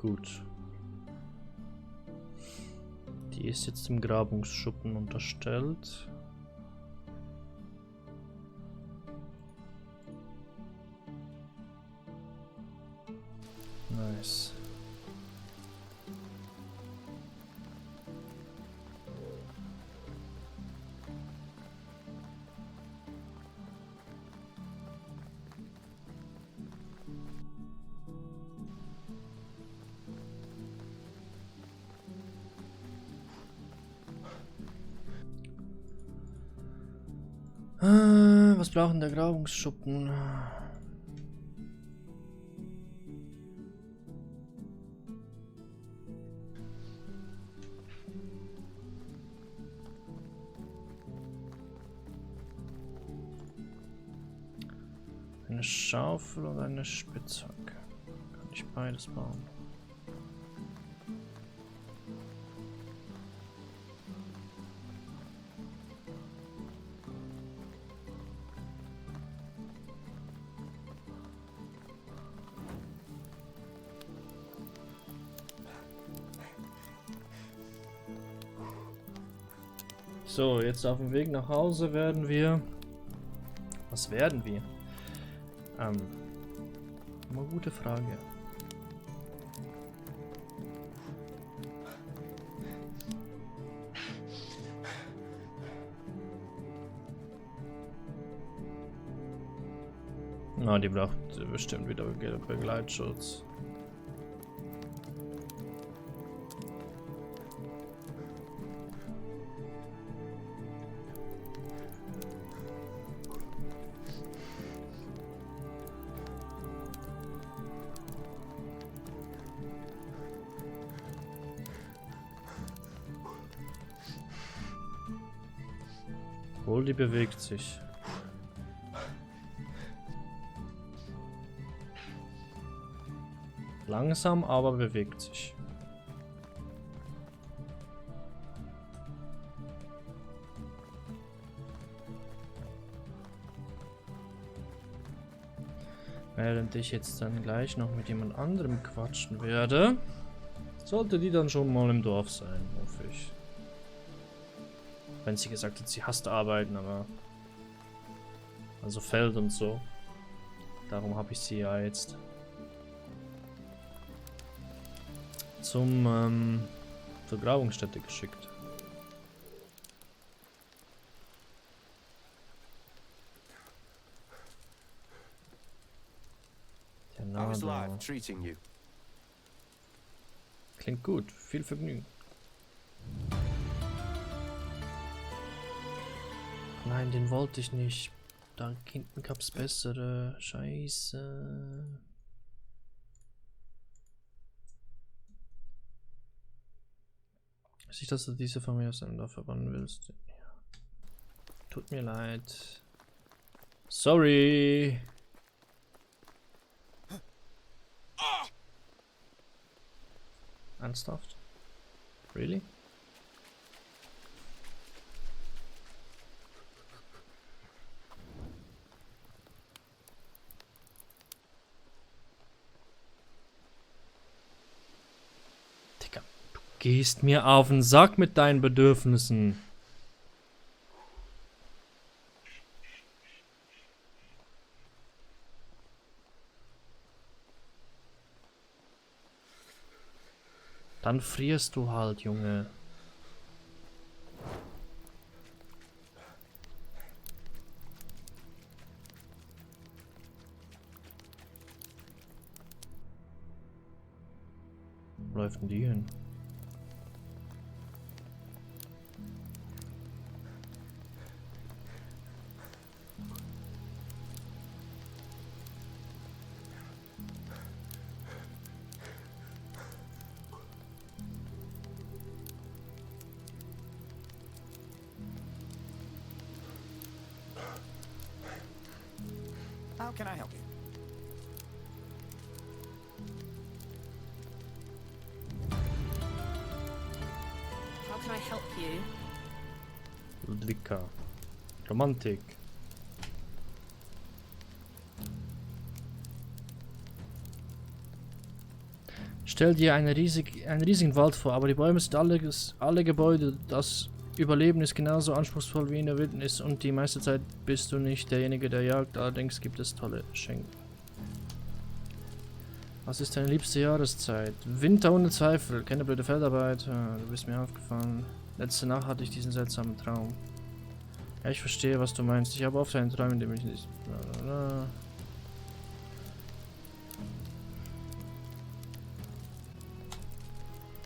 Gut. Die ist jetzt im Grabungsschuppen unterstellt. Nice. Was brauchen der Grabungsschuppen? Eine Schaufel und eine Spitzhacke. Kann ich beides bauen? So, jetzt auf dem Weg nach Hause werden wir... Was werden wir? Eine gute Frage. Na, die braucht bestimmt wieder Begleitschutz. Wohl, die bewegt sich. Langsam, aber bewegt sich. Während ich jetzt dann gleich noch mit jemand anderem quatschen werde, sollte die dann schon mal im Dorf sein, hoffe ich. Wenn sie gesagt hat, sie hasst Arbeiten, aber... Also Feld und so. Darum habe ich sie ja jetzt zur Grabungsstätte geschickt. Der Nada. Klingt gut, viel Vergnügen. Nein, den wollte ich nicht. Da hinten gab's bessere. Scheiße. Weiß ich, dass du diese von mir auseinander verbannen willst. Ja. Tut mir leid. Sorry. Ernsthaft? Really? Gehst mir auf den Sack mit deinen Bedürfnissen. Dann frierst du halt, Junge. Wo läuft denn die hin? How can I help you? How can I help you? Ludwika. Romantik. Stell dir einen riesigen Wald vor, aber die Bäume sind alle Gebäude. Das Überleben ist genauso anspruchsvoll wie in der Wildnis und die meiste Zeit bist du nicht derjenige, der jagt. Allerdings gibt es tolle Schenken. Was ist deine liebste Jahreszeit? Winter ohne Zweifel. Keine blöde Feldarbeit. Du bist mir aufgefallen. Letzte Nacht hatte ich diesen seltsamen Traum. Ja, ich verstehe, was du meinst. Ich habe oft einen Traum, in dem ich nicht...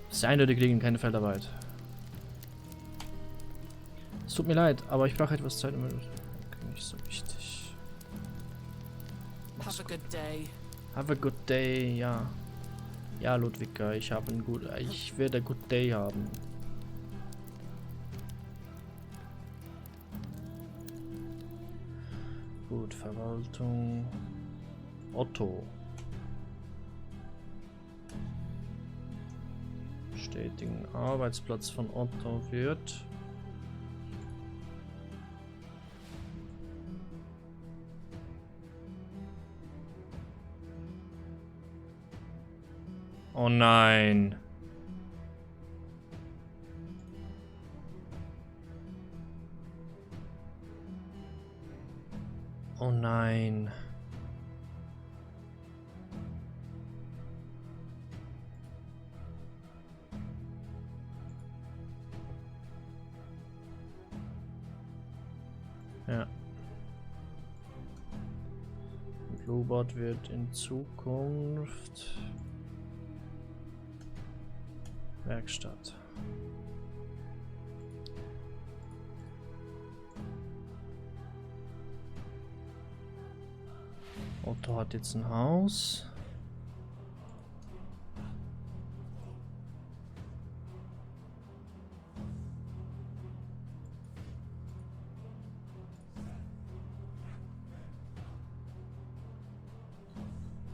Das ist eindeutig gegen keine Feldarbeit. Es tut mir leid, aber ich brauche etwas Zeit, um... Nicht so wichtig. Have a good day. Have a good day, ja. Ja, Ludwika, ich werde ein good day haben. Gut, Verwaltung. Otto. Bestätigen. Arbeitsplatz von Otto wird. Oh nein. Oh nein. Ja. Bluebot wird in Zukunft Werkstatt. Otto hat jetzt ein Haus.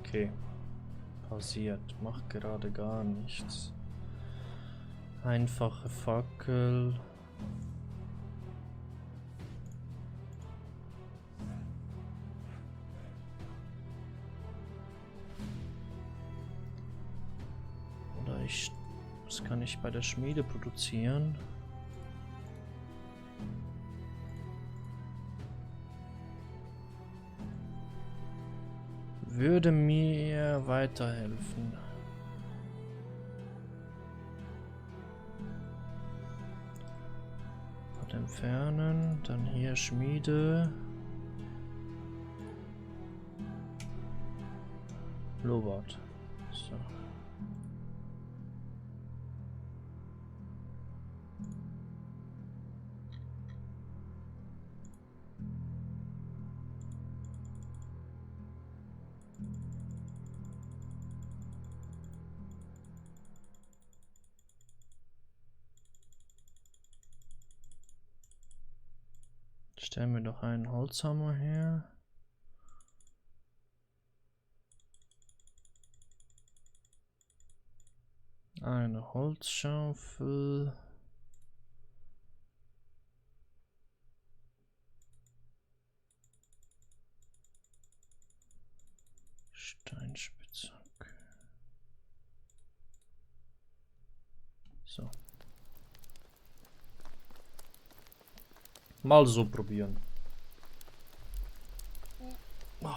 Okay. Pausiert. Macht gerade gar nichts. Einfache Fackel. Oder was kann ich bei der Schmiede produzieren? Würde mir weiterhelfen. Entfernen, dann hier Schmiede. Lobart. So. Stellen wir doch einen Holzhammer her. Eine Holzschaufel. Steinspitzhacke. So. Mal so probieren. Oh.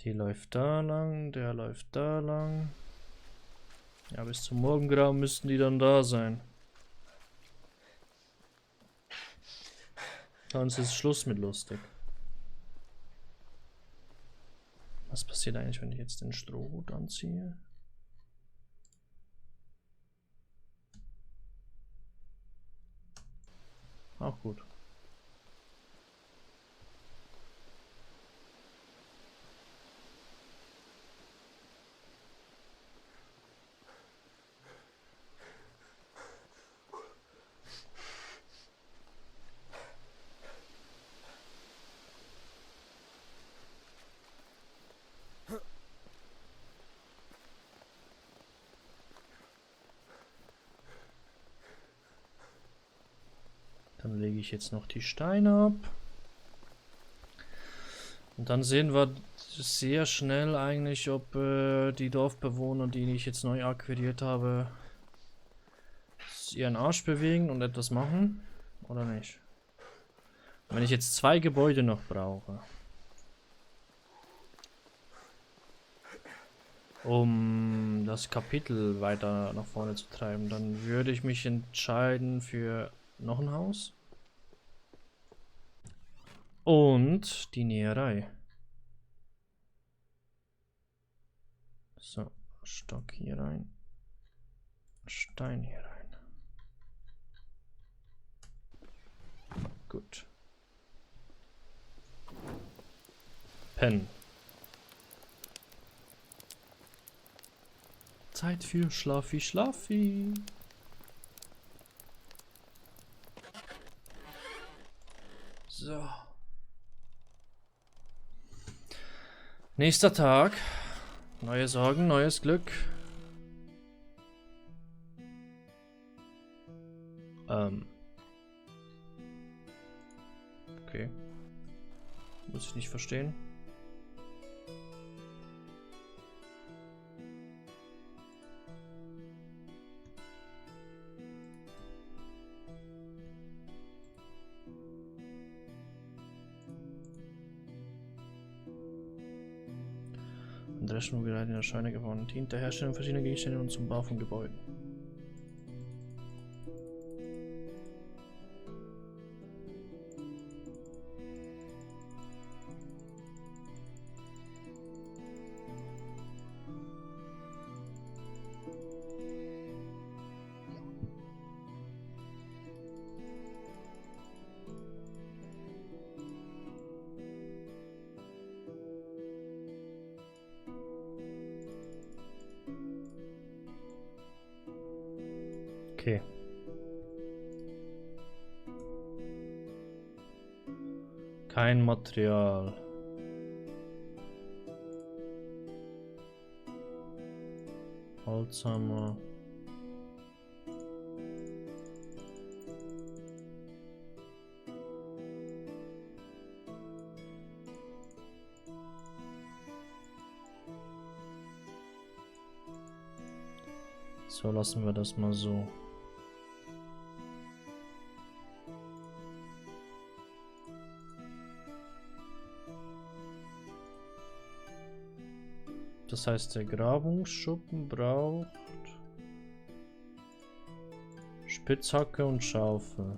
Die läuft da lang, der läuft da lang. Ja, bis zum Morgengrauen müssten die dann da sein. Sonst ist Schluss mit lustig. Was passiert eigentlich, wenn ich jetzt den Strohhut anziehe? Auch gut. ich jetzt noch die Steine ab. Und dann sehen wir sehr schnell eigentlich, ob die Dorfbewohner, die ich jetzt neu akquiriert habe, ihren Arsch bewegen und etwas machen oder nicht. Und wenn ich jetzt 2 Gebäude noch brauche, um das Kapitel weiter nach vorne zu treiben, dann würde ich mich entscheiden für noch ein Haus und die Näherei. So, Stock hier rein, Stein hier rein. Gut. Pen. Zeit für Schlafi Schlafi. So. Nächster Tag. Neue Sorgen, neues Glück. Okay. Muss ich nicht verstehen. Dreschen wir in der Scheune gewonnen. Dient der Herstellung verschiedener Gegenstände und zum Bau von Gebäuden. Okay. Kein Material. Holzhammer. So, lassen wir das mal so. Das heißt, der Grabungsschuppen braucht Spitzhacke und Schaufel.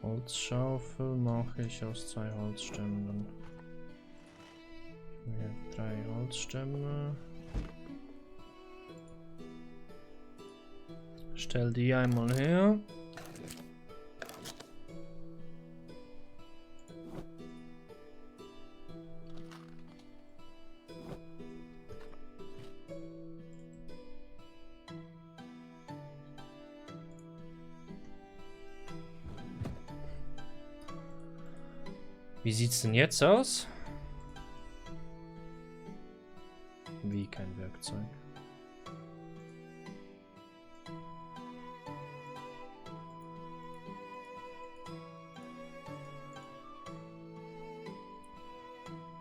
Holzschaufel mache ich aus 2 Holzstämmen. Hier 3 Holzstämme. Stell die einmal her. Wie sieht's denn jetzt aus? Wie kein Werkzeug.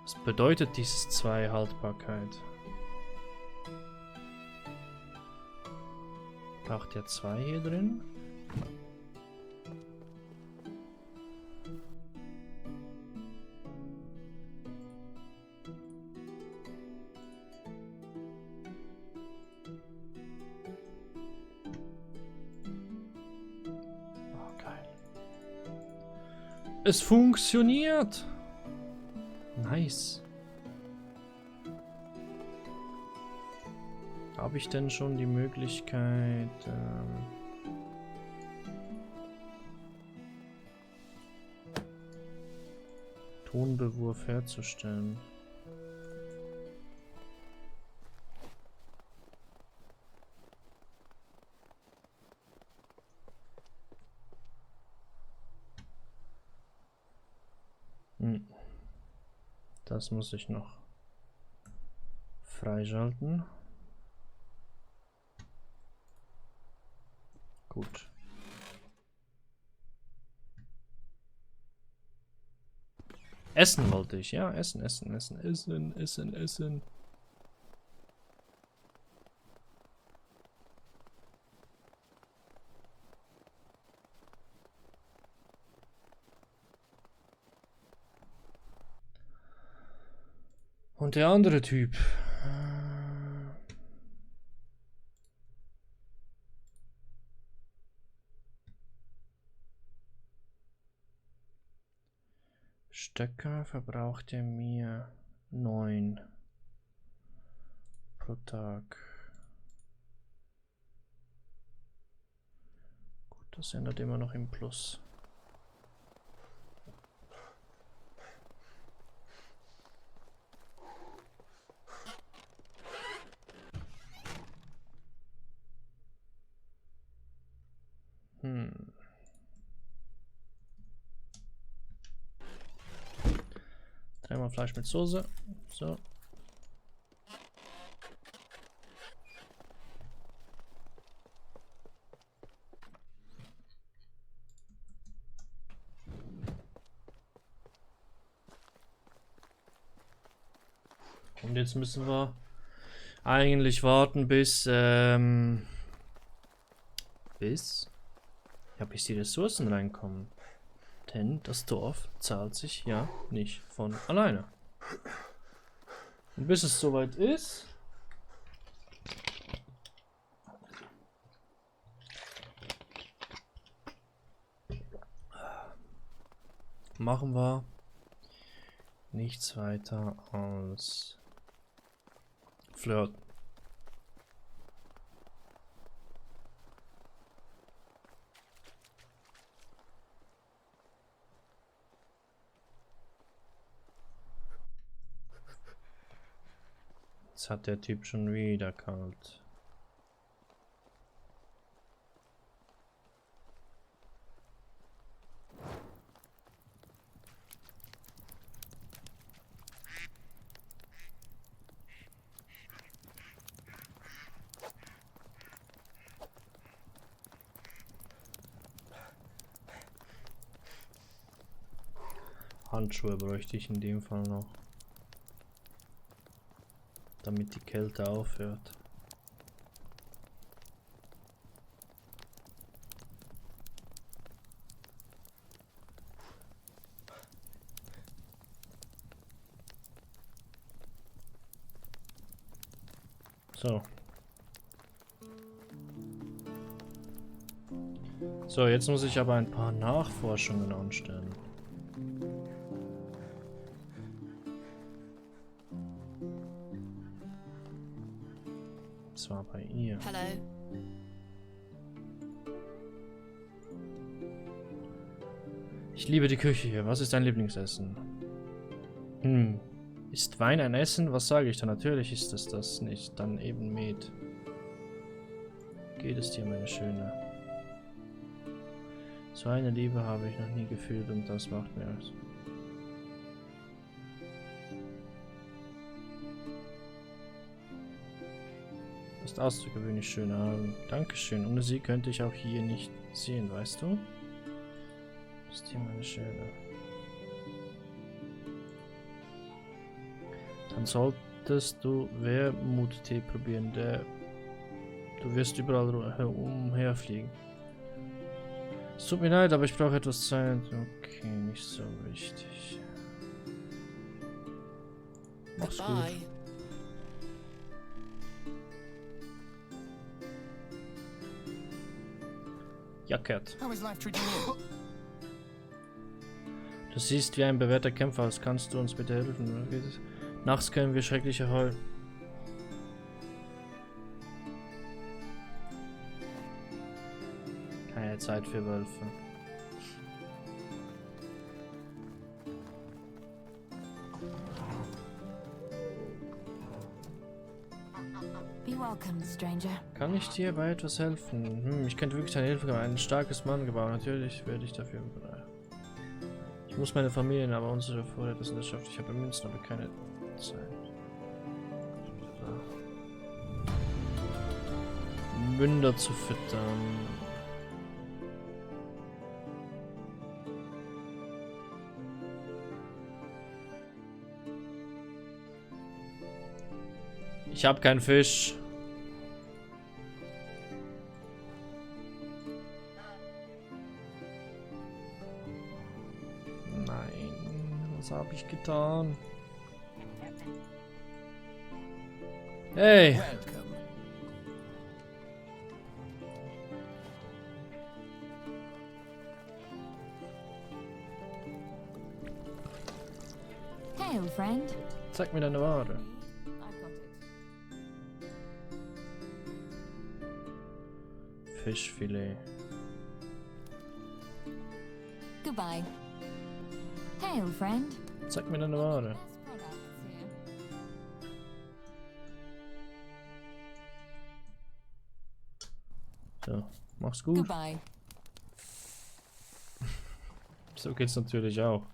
Was bedeutet dieses 2 Haltbarkeit? Braucht ja 2 hier drin? Es funktioniert! Nice. Habe ich denn schon die Möglichkeit... Tonbewurf herzustellen. Das muss ich noch freischalten. Gut. Essen wollte ich, ja, essen. Und der andere Typ. Stöcker verbraucht er mir 9 pro Tag. Gut, das ändert immer noch im Plus. Dreimal Fleisch mit Soße. So. Und jetzt müssen wir eigentlich warten bis bis die Ressourcen reinkommen. Denn das Dorf zahlt sich ja nicht von alleine. Und bis es soweit ist, machen wir nichts weiter als flirten. Jetzt hat der Typ schon wieder kalt. Handschuhe bräuchte ich in dem Fall noch, damit die Kälte aufhört. So. So, jetzt muss ich aber ein paar Nachforschungen anstellen. Zwar bei ihr. Hello. Ich liebe die Küche hier. Was ist dein Lieblingsessen? Ist Wein ein Essen? Was sage ich da? Natürlich ist es das nicht. Dann eben Met. Geht es dir, meine Schöne? So eine Liebe habe ich noch nie gefühlt und das macht mir Angst. Das ist außergewöhnlich schön. Dankeschön. Ohne sie könnte ich auch hier nicht sehen, weißt du? Das ist hier meine Schöne. Dann solltest du Wermuttee probieren. Du wirst überall umherfliegen. Es tut mir leid, aber ich brauche etwas Zeit. Okay, nicht so wichtig. Mach's gut. Goodbye. Ja, Cat. How is life treating you? Du siehst wie ein bewährter Kämpfer aus. Kannst du uns bitte helfen? Geht es? Nachts können wir schreckliche Heu. Keine Zeit für Wölfe. welcome, stranger. Kann ich dir bei etwas helfen? Ich könnte wirklich deine Hilfe gebrauchen. Ein starkes Mann gebaut. Natürlich werde ich dafür bereit. Ich muss meine Familien, aber unsere Vorräte sind erschöpft. Ich habe Münzen, aber keine Zeit. Münder zu füttern. Ich habe keinen Fisch. Nein, was habe ich getan? Hey! Welcome. Hey, old friend. Zeig mir deine Ware. I've got it. Fischfilet. Goodbye. Hey, old friend. Zeig mir deine Ware. Best products here. So, mach's gut. Goodbye. So geht's natürlich auch.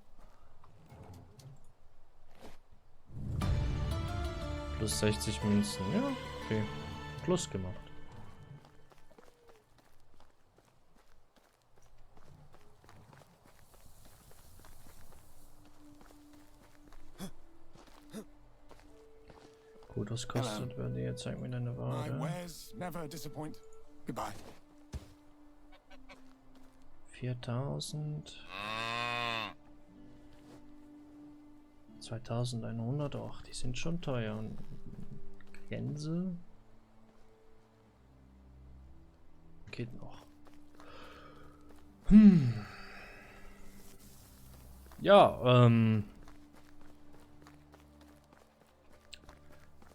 Plus 60 Münzen. Ja, okay. Plus gemacht. Gut, was kostet bei dir? Zeig mir deine My Ware. wares never disappoint. Goodbye. 4000. 2100. Och, die sind schon teuer. Und Gänse? Geht noch. Ja,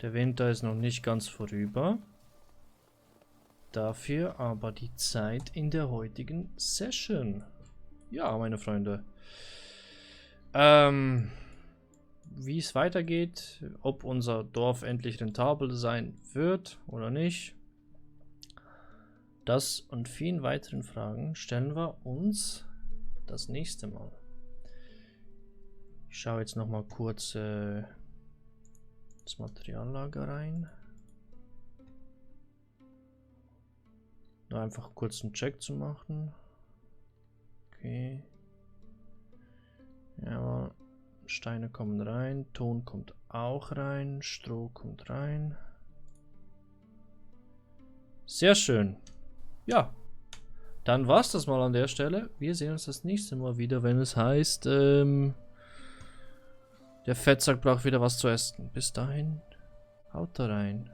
der Winter ist noch nicht ganz vorüber. Dafür aber die Zeit in der heutigen Session. Ja, meine Freunde. Wie es weitergeht, ob unser Dorf endlich rentabel sein wird oder nicht, das und vielen weiteren Fragen stellen wir uns das nächste Mal. Ich schaue jetzt noch mal kurz das Materiallager rein. Nur einfach kurz einen Check zu machen. Okay. Ja, Steine kommen rein, Ton kommt auch rein, Stroh kommt rein. Sehr schön. Ja, dann war's das mal an der Stelle. Wir sehen uns das nächste Mal wieder, wenn es heißt, der Fettsack braucht wieder was zu essen. Bis dahin, haut da rein.